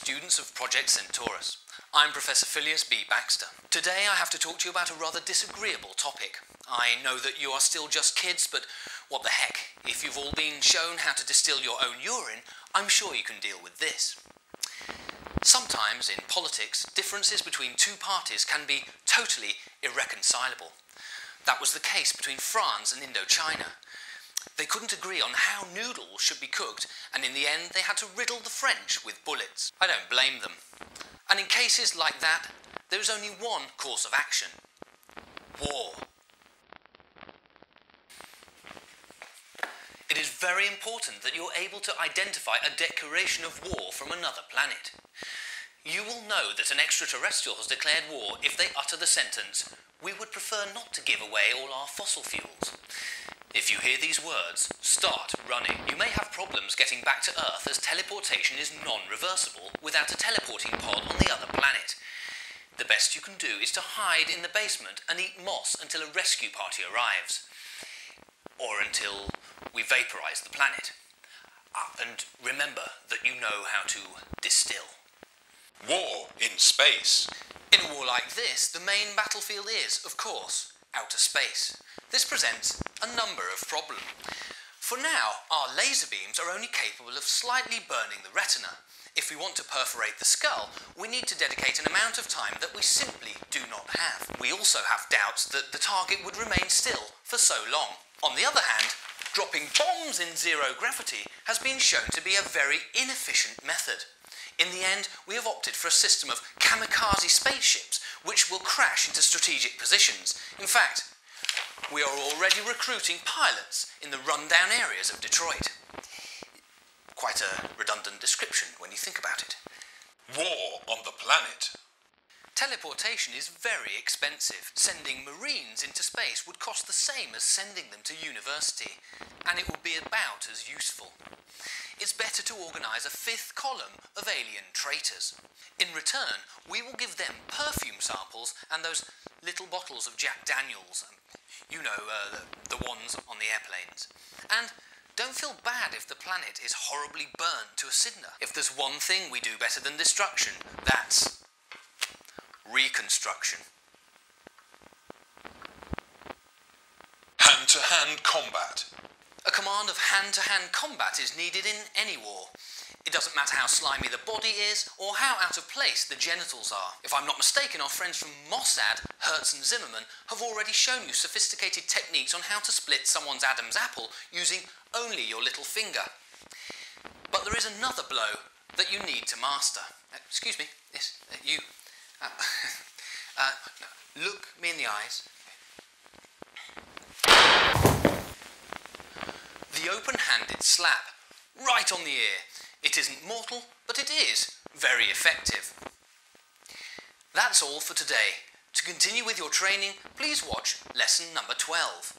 students of Project Centaurus. I'm Professor Phileas B. Baxter. Today I have to talk to you about a rather disagreeable topic. I know that you are still just kids, but what the heck? If you've all been shown how to distill your own urine, I'm sure you can deal with this. Sometimes in politics, differences between two parties can be totally irreconcilable. That was the case between France and Indochina. They couldn't agree on how noodles should be cooked, and in the end they had to riddle the French with bullets. I don't blame them. And in cases like that, there is only one course of action: war. It is very important that you're able to identify a declaration of war from another planet. You will know that an extraterrestrial has declared war if they utter the sentence, "We would prefer not to give away all our fossil fuels." If you hear these words, start running. You may have problems getting back to Earth as teleportation is non-reversible without a teleporting pod on the other planet. The best you can do is to hide in the basement and eat moss until a rescue party arrives. Or until we vaporize the planet. And remember that you know how to distill. War in space. In a war like this, the main battlefield is, of course, outer space. This presents a number of problems. For now, our laser beams are only capable of slightly burning the retina. If we want to perforate the skull, we need to dedicate an amount of time that we simply do not have. We also have doubts that the target would remain still for so long. On the other hand, dropping bombs in zero gravity has been shown to be a very inefficient method. In the end, we have opted for a system of kamikaze spaceships which will crash into strategic positions. In fact, we are already recruiting pilots in the rundown areas of Detroit. Quite a redundant description when you think about it. War on the planet. Teleportation is very expensive. Sending Marines into space would cost the same as sending them to university, and it would be about as useful. It's better to organise a fifth column of alien traitors. In return, we will give them perfume samples and those little bottles of Jack Daniels. You know, the ones on the airplanes. And don't feel bad if the planet is horribly burned to a cinder. If there's one thing we do better than destruction, that's reconstruction. Hand-to-hand combat. A command of hand-to-hand combat is needed in any war. It doesn't matter how slimy the body is or how out of place the genitals are. If I'm not mistaken, our friends from Mossad, Hertz and Zimmerman have already shown you sophisticated techniques on how to split someone's Adam's apple using only your little finger. But there is another blow that you need to master. Excuse me, yes, you. Look me in the eyes. The open-handed slap, right on the ear. It isn't mortal, but it is very effective. That's all for today. To continue with your training, please watch lesson number 12.